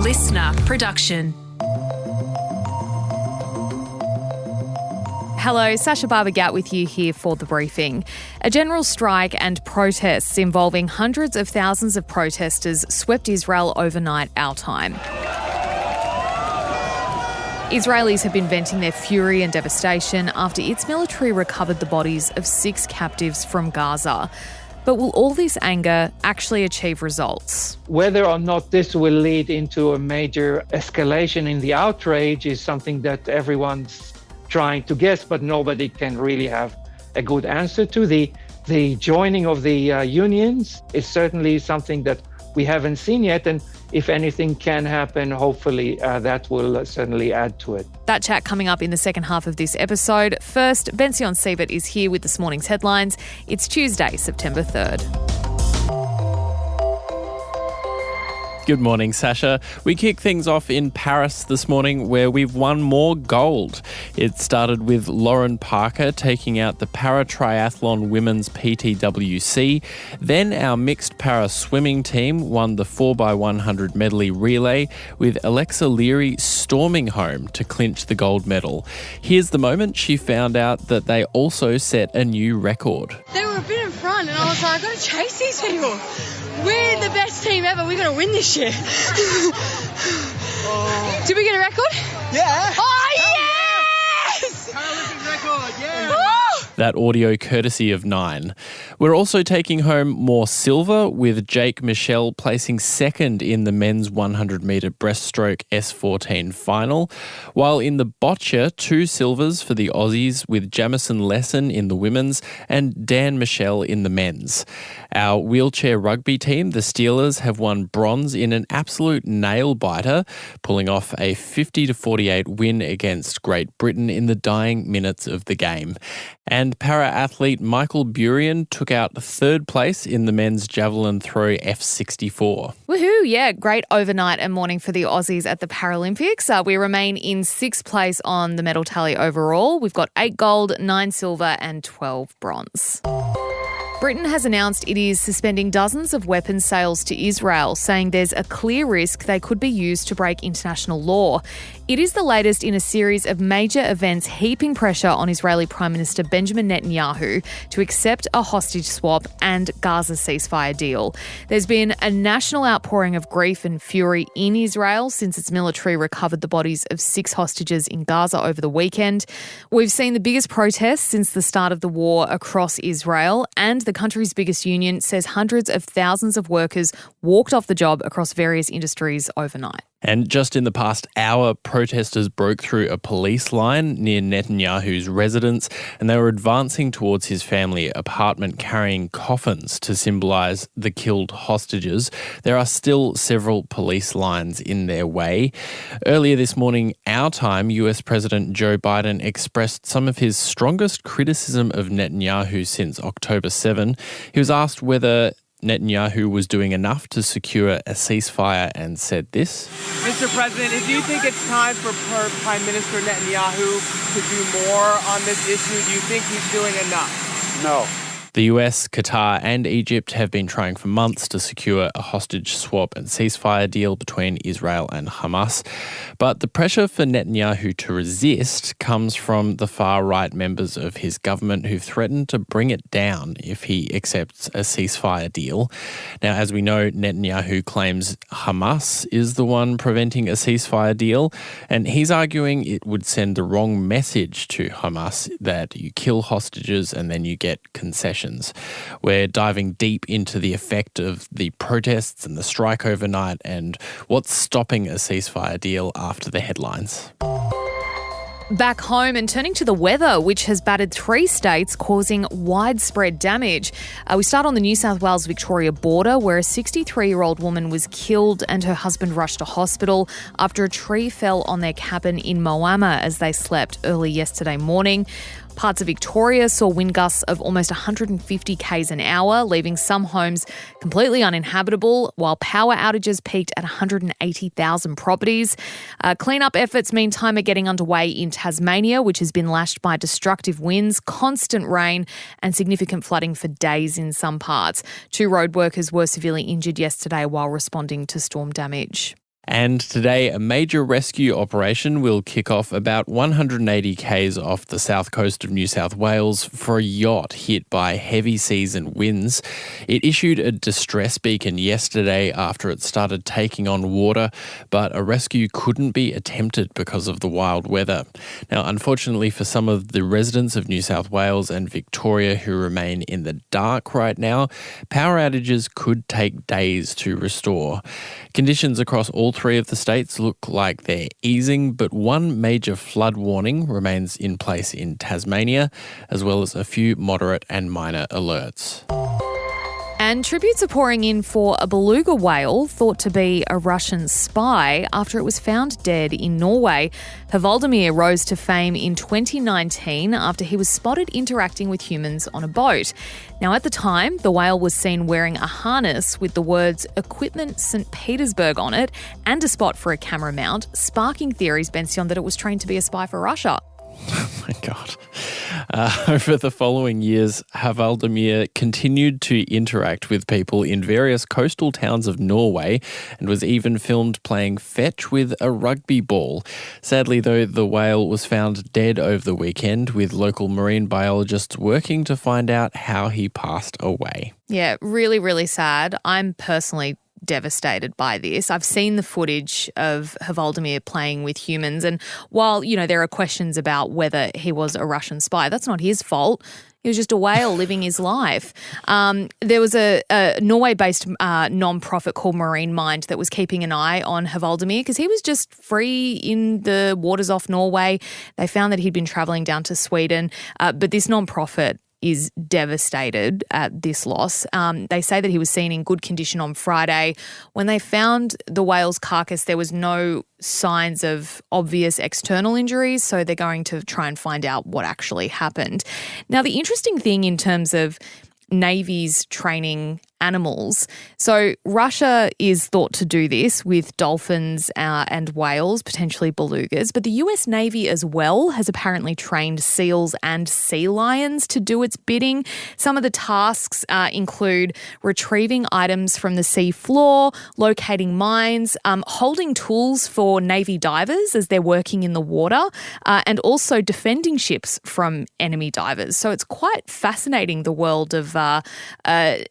listener production. Hello, Sasha Barbagat with you here for the briefing. A general strike and protests involving hundreds of thousands of protesters swept Israel overnight our time. Israelis have been venting their fury and devastation after its military recovered the bodies of 6 captives from Gaza. But will all this anger actually achieve results? Whether or not this will lead into a major escalation in the outrage is something that everyone's trying to guess, but nobody can really have a good answer to. The joining of the unions is certainly something that we haven't seen yet, and if anything can happen, hopefully that will certainly add to it. That chat coming up in the second half of this episode. First, Bension Siebert is here with this morning's headlines. It's Tuesday, September 3rd. Good morning, Sasha. We kick things off in Paris this morning where we've won more gold. It started with Lauren Parker taking out the para-triathlon women's PTWC. Then our mixed para-swimming team won the 4x100 medley relay with Alexa Leary storming home to clinch the gold medal. Here's the moment she found out that they also set a new record. They were a bit in front and I was like, I've got to chase these people. We're the best team ever. We're going to win this year. Did we get a record? Yeah. Oh, yes! Paralympics record, yeah. Oh! That audio courtesy of 9. We're also taking home more silver with Jake Michel placing second in the men's 100-metre breaststroke S14 final, while in the boccia, 2 silvers for the Aussies with Jamison Lesson in the women's and Dan Michel in the men's. Our wheelchair rugby team, the Steelers, have won bronze in an absolute nail-biter, pulling off a 50-48 win against Great Britain in the dying minutes of the game. And para-athlete Michael Burian took out 3rd place in the men's javelin throw F64. Woohoo, yeah, great overnight and morning for the Aussies at the Paralympics. We remain in 6th place on the medal tally overall. We've got 8 gold, 9 silver and 12 bronze. Britain has announced it is suspending dozens of weapons sales to Israel, saying there's a clear risk they could be used to break international law. It is the latest in a series of major events heaping pressure on Israeli Prime Minister Benjamin Netanyahu to accept a hostage swap and Gaza ceasefire deal. There's been a national outpouring of grief and fury in Israel since its military recovered the bodies of 6 hostages in Gaza over the weekend. We've seen the biggest protests since the start of the war across Israel, and the country's biggest union says hundreds of thousands of workers walked off the job across various industries overnight. And just in the past hour, protesters broke through a police line near Netanyahu's residence and they were advancing towards his family apartment carrying coffins to symbolise the killed hostages. There are still several police lines in their way. Earlier this morning, our time, US President Joe Biden expressed some of his strongest criticism of Netanyahu since October 7. He was asked whether Netanyahu was doing enough to secure a ceasefire and said this. Mr. President, if you think it's time for Prime Minister Netanyahu to do more on this issue, do you think he's doing enough? No. The US, Qatar and Egypt have been trying for months to secure a hostage swap and ceasefire deal between Israel and Hamas. But the pressure for Netanyahu to resist comes from the far-right members of his government who've threatened to bring it down if he accepts a ceasefire deal. Now, as we know, Netanyahu claims Hamas is the one preventing a ceasefire deal, and he's arguing it would send the wrong message to Hamas that you kill hostages and then you get concessions. We're diving deep into the effect of the protests and the strike overnight and what's stopping a ceasefire deal after the headlines. Back home and turning to the weather, which has battered 3 states, causing widespread damage. We start on the New South Wales-Victoria border, where a 63-year-old woman was killed and her husband rushed to hospital after a tree fell on their cabin in Moama as they slept early yesterday morning. Parts of Victoria saw wind gusts of almost 150 k's an hour, leaving some homes completely uninhabitable, while power outages peaked at 180,000 properties. Cleanup efforts, meantime, are getting underway in Tasmania, which has been lashed by destructive winds, constant rain and significant flooding for days in some parts. 2 road workers were severely injured yesterday while responding to storm damage. And today, a major rescue operation will kick off about 180 k's off the south coast of New South Wales for a yacht hit by heavy seas and winds. It issued a distress beacon yesterday after it started taking on water, but a rescue couldn't be attempted because of the wild weather. Now, unfortunately for some of the residents of New South Wales and Victoria who remain in the dark right now, power outages could take days to restore. Conditions across all three of the states look like they're easing, but one major flood warning remains in place in Tasmania, as well as a few moderate and minor alerts. And tributes are pouring in for a beluga whale thought to be a Russian spy after it was found dead in Norway. Mayroz rose to fame in 2019 after he was spotted interacting with humans on a boat. Now, at the time, the whale was seen wearing a harness with the words Equipment St. Petersburg on it and a spot for a camera mount, sparking theories, Bension, that it was trained to be a spy for Russia. Oh my God. Over the following years, Mayroz continued to interact with people in various coastal towns of Norway and was even filmed playing fetch with a rugby ball. Sadly, though, the whale was found dead over the weekend, with local marine biologists working to find out how he passed away. Yeah, really, really sad. I'm personally devastated by this. I've seen the footage of Mayroz playing with humans, and while, there are questions about whether he was a Russian spy, that's not his fault. He was just a whale living his life. There was a Norway-based non-profit called Marine Mind that was keeping an eye on Mayroz because he was just free in the waters off Norway. They found that he'd been travelling down to Sweden, but this non-profit is devastated at this loss. They say that he was seen in good condition on Friday. When they found the whale's carcass, there was no signs of obvious external injuries, so they're going to try and find out what actually happened. Now, the interesting thing in terms of navies training animals. So Russia is thought to do this with dolphins and whales, potentially belugas, but the US Navy as well has apparently trained seals and sea lions to do its bidding. Some of the tasks include retrieving items from the sea floor, locating mines, holding tools for Navy divers as they're working in the water, and also defending ships from enemy divers. So it's quite fascinating, the world of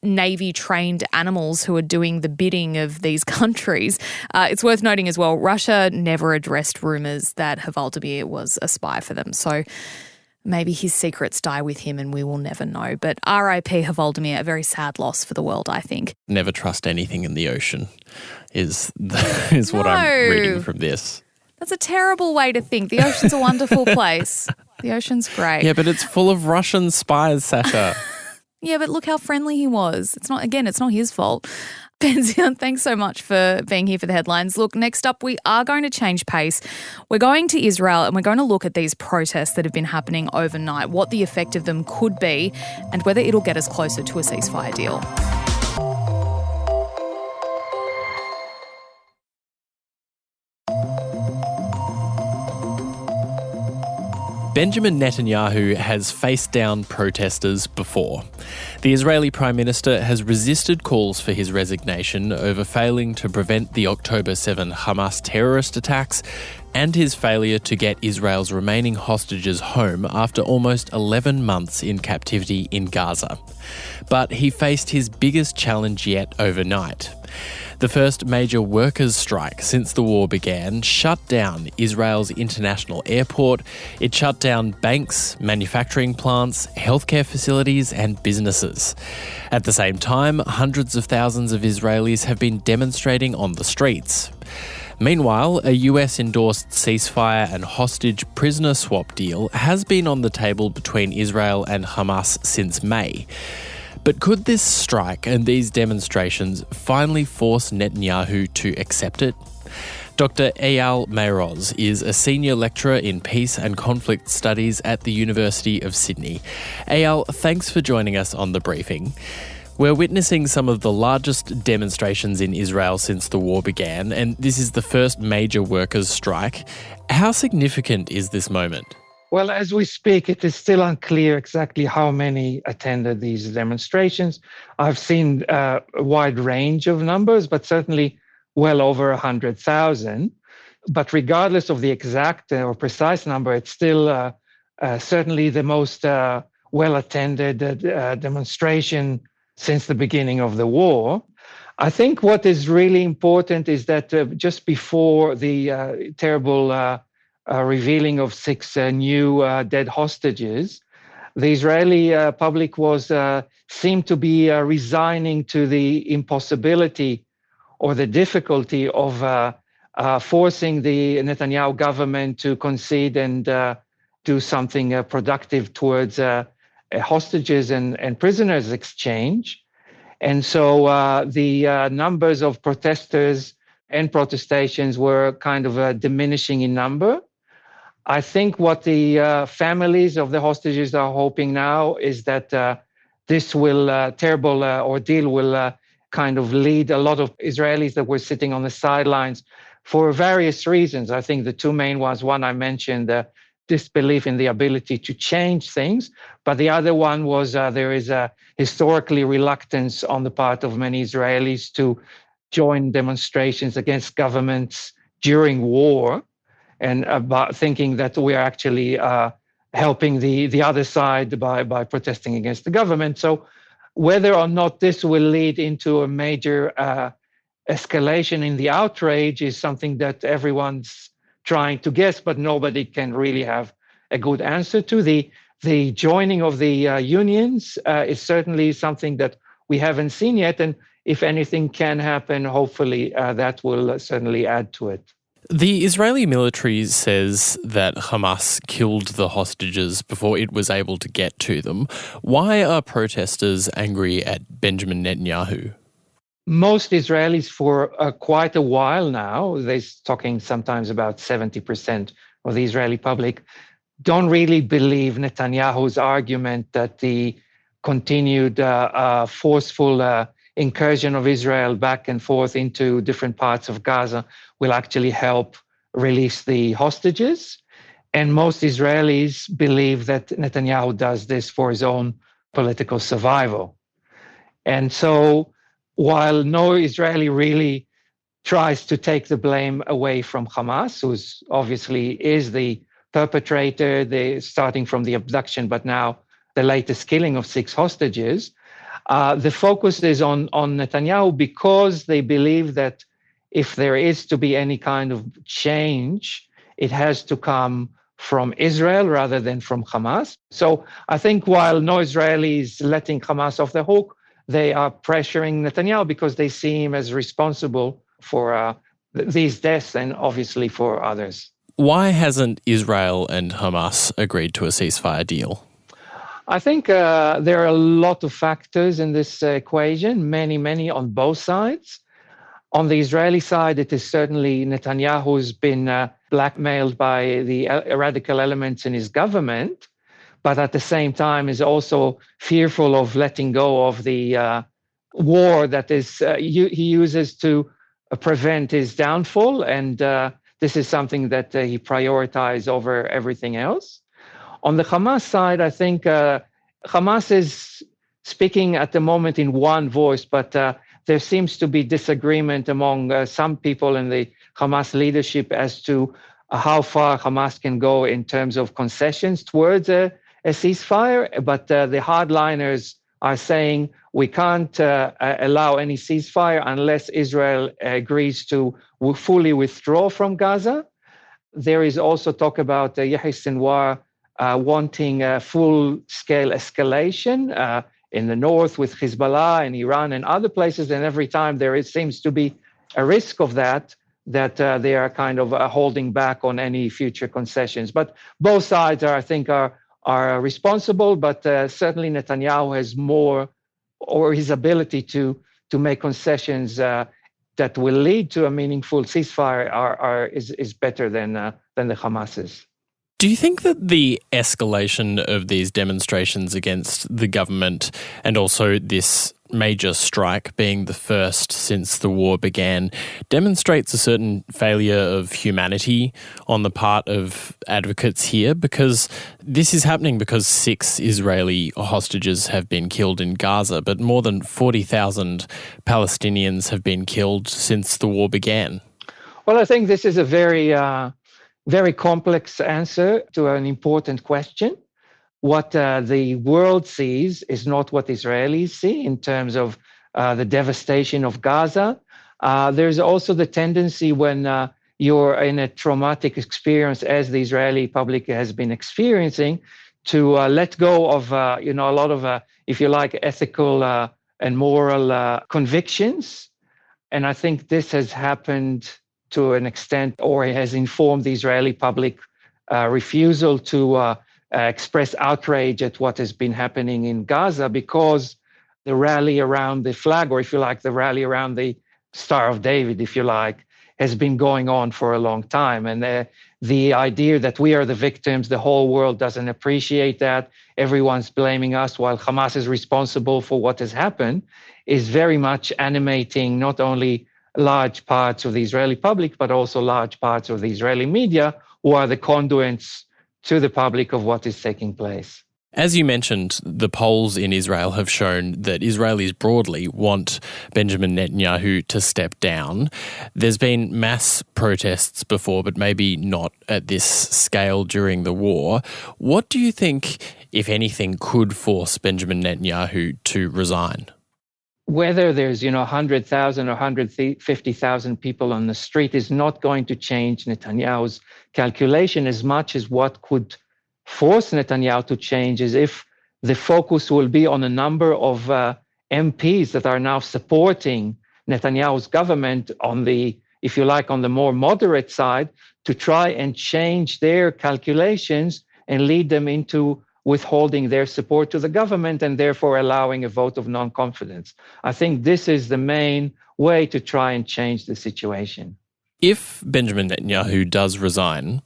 Navy trained animals who are doing the bidding of these countries. It's worth noting as well, Russia never addressed rumours that Mayroz was a spy for them. So maybe his secrets die with him and we will never know. But RIP Mayroz, a very sad loss for the world, I think. Never trust anything in the ocean is what I'm reading from this. That's a terrible way to think. The ocean's a wonderful place. The ocean's great. Yeah, but it's full of Russian spies, Sasha. Yeah, but look how friendly he was. It's not his fault. Bension, thanks so much for being here for the headlines. Look, next up, we are going to change pace. We're going to Israel and we're going to look at these protests that have been happening overnight, what the effect of them could be, and whether it'll get us closer to a ceasefire deal. Benjamin Netanyahu has faced down protesters before. The Israeli Prime Minister has resisted calls for his resignation over failing to prevent the October 7 Hamas terrorist attacks and his failure to get Israel's remaining hostages home after almost 11 months in captivity in Gaza. But he faced his biggest challenge yet overnight. The first major workers' strike since the war began shut down Israel's international airport. It shut down banks, manufacturing plants, healthcare facilities and businesses. At the same time, hundreds of thousands of Israelis have been demonstrating on the streets. Meanwhile, a US-endorsed ceasefire and hostage prisoner swap deal has been on the table between Israel and Hamas since May. But could this strike and these demonstrations finally force Netanyahu to accept it? Dr Eyal Mayroz is a senior lecturer in peace and conflict studies at the University of Sydney. Eyal, thanks for joining us on The Briefing. We're witnessing some of the largest demonstrations in Israel since the war began, and this is the first major workers' strike. How significant is this moment? Well, as we speak, it is still unclear exactly how many attended these demonstrations. I've seen a wide range of numbers, but certainly well over 100,000. But regardless of the exact or precise number, it's still certainly the most well-attended demonstration since the beginning of the war. I think what is really important is that just before the terrible revealing of 6 new dead hostages, the Israeli public seemed to be resigning to the impossibility or the difficulty of forcing the Netanyahu government to concede and do something productive towards hostages and prisoners exchange. And so the numbers of protesters and protestations were kind of diminishing in number. I think what the families of the hostages are hoping now is that this terrible ordeal will kind of lead a lot of Israelis that were sitting on the sidelines for various reasons. I think the 2 main ones, one I mentioned, disbelief in the ability to change things, but the other one was there is a historically reluctance on the part of many Israelis to join demonstrations against governments during war, and about thinking that we are actually helping the other side by protesting against the government. So whether or not this will lead into a major escalation in the outrage is something that everyone's trying to guess, but nobody can really have a good answer to. The joining of the unions is certainly something that we haven't seen yet, and if anything can happen, hopefully that will certainly add to it. The Israeli military says that Hamas killed the hostages before it was able to get to them. Why are protesters angry at Benjamin Netanyahu? Most Israelis for quite a while now, they're talking sometimes about 70% of the Israeli public, don't really believe Netanyahu's argument that the continued forceful incursion of Israel back and forth into different parts of Gaza will actually help release the hostages. And most Israelis believe that Netanyahu does this for his own political survival. And so while no Israeli really tries to take the blame away from Hamas, who obviously is the perpetrator, starting from the abduction, but now the latest killing of 6 hostages, the focus is on Netanyahu because they believe that if there is to be any kind of change, it has to come from Israel rather than from Hamas. So I think while no Israeli is letting Hamas off the hook, they are pressuring Netanyahu because they see him as responsible for these deaths and obviously for others. Why hasn't Israel and Hamas agreed to a ceasefire deal? I think there are a lot of factors in this equation, many on both sides. On the Israeli side, it is certainly Netanyahu who's been blackmailed by the radical elements in his government, but at the same time is also fearful of letting go of the war that he uses to prevent his downfall. And this is something that he prioritizes over everything else. On the Hamas side, I think Hamas is speaking at the moment in one voice, but there seems to be disagreement among some people in the Hamas leadership as to how far Hamas can go in terms of concessions towards a ceasefire. But the hardliners are saying we can't allow any ceasefire unless Israel agrees to fully withdraw from Gaza. There is also talk about Yahya Sinwar wanting a full-scale escalation in the north with Hezbollah and Iran and other places. And every time seems to be a risk of that they are kind of holding back on any future concessions. But both sides, I think, are responsible, but certainly Netanyahu has more, or his ability to make concessions that will lead to a meaningful ceasefire is better than the Hamas's. Do you think that the escalation of these demonstrations against the government and also this major strike, being the first since the war began, demonstrates a certain failure of humanity on the part of advocates here, because this is happening because 6 Israeli hostages have been killed in Gaza, but more than 40,000 Palestinians have been killed since the war began. Well, I think this is a very complex answer to an important question. What the world sees is not what Israelis see in terms of the devastation of Gaza. There's also the tendency when you're in a traumatic experience, as the Israeli public has been experiencing, to let go of a lot of, if you like, ethical and moral convictions. And I think this has happened to an extent, or it has informed the Israeli public refusal to express outrage at what has been happening in Gaza, because the rally around the flag, or if you like, the rally around the Star of David, if you like, has been going on for a long time. And the idea that we are the victims, the whole world doesn't appreciate that, everyone's blaming us while Hamas is responsible for what has happened, is very much animating not only large parts of the Israeli public, but also large parts of the Israeli media, who are the conduits to the public of what is taking place. As you mentioned, the polls in Israel have shown that Israelis broadly want Benjamin Netanyahu to step down. There's been mass protests before, but maybe not at this scale during the war. What do you think, if anything, could force Benjamin Netanyahu to resign? Whether there's 100,000 or 150,000 people on the street is not going to change Netanyahu's calculation as much as what could force Netanyahu to change is if the focus will be on a number of MPs that are now supporting Netanyahu's government on the, if you like, on the more moderate side, to try and change their calculations and lead them into withholding their support to the government and therefore allowing a vote of non-confidence. I think this is the main way to try and change the situation. If Benjamin Netanyahu does resign,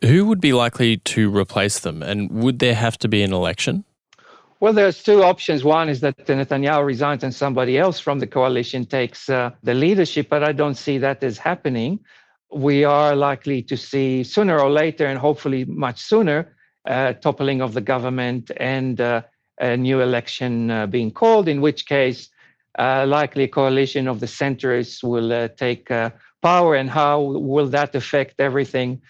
who would be likely to replace them, and would there have to be an election? Well, there's 2 options. One is that Netanyahu resigns and somebody else from the coalition takes the leadership, but I don't see that as happening. We are likely to see sooner or later, and hopefully much sooner, toppling of the government and a new election being called, in which case likely a coalition of the centrists will take power. And how will that affect everything?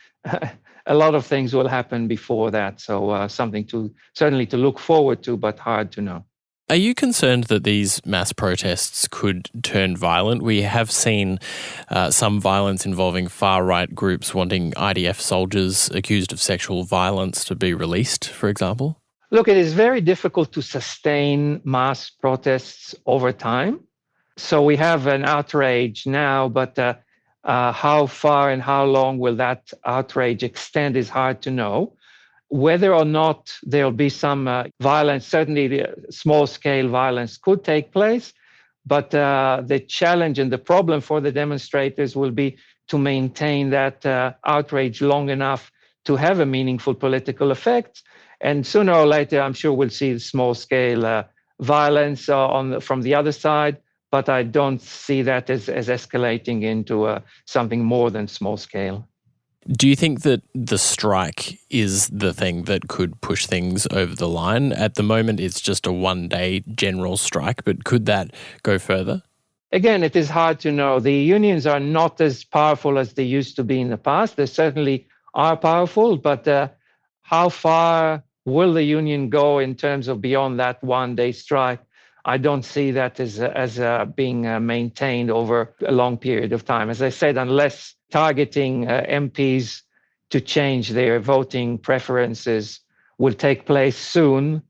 A lot of things will happen before that. So something to certainly to look forward to, but hard to know. Are you concerned that these mass protests could turn violent? We have seen some violence involving far-right groups wanting IDF soldiers accused of sexual violence to be released, for example. Look, it is very difficult to sustain mass protests over time. So we have an outrage now, but how far and how long will that outrage extend is hard to know. Whether or not there'll be some violence, certainly the small-scale violence could take place, but the challenge and the problem for the demonstrators will be to maintain that outrage long enough to have a meaningful political effect. And sooner or later, I'm sure we'll see small-scale violence from the other side, but I don't see that as escalating into something more than small-scale. Do you think that the strike is the thing that could push things over the line? At the moment, it's just a one-day general strike, but could that go further? Again, it is hard to know. The unions are not as powerful as they used to be in the past. They certainly are powerful, but how far will the union go in terms of beyond that one-day strike? I don't see that as being maintained over a long period of time. As I said, unless targeting MPs to change their voting preferences will take place soon,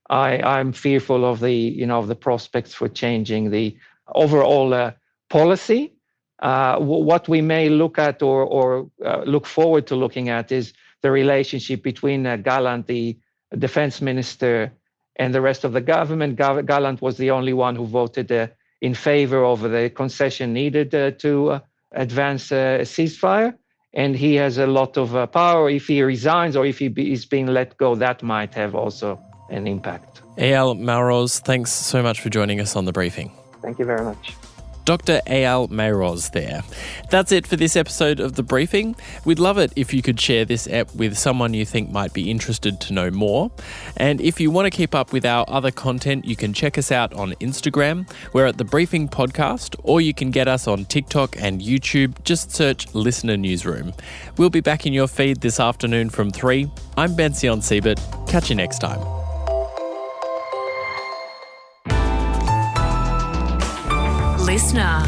I'm fearful of the prospects for changing the overall policy. What we may look at or look forward to looking at is the relationship between Gallant, the defense minister, and the rest of the government. Gallant was the only one who voted in favor of the concession needed to advance a ceasefire. And he has a lot of power. If he resigns or if he is being let go, that might have also an impact. Eyal Mayroz, thanks so much for joining us on The Briefing. Thank you very much. Dr Eyal Mayroz there. That's it for this episode of The Briefing. We'd love it if you could share this app with someone you think might be interested to know more. And if you want to keep up with our other content, you can check us out on Instagram. We're at The Briefing Podcast, or you can get us on TikTok and YouTube. Just search Listener Newsroom. We'll be back in your feed this afternoon from 3. I'm Bension Siebert. Catch you next time. Listener.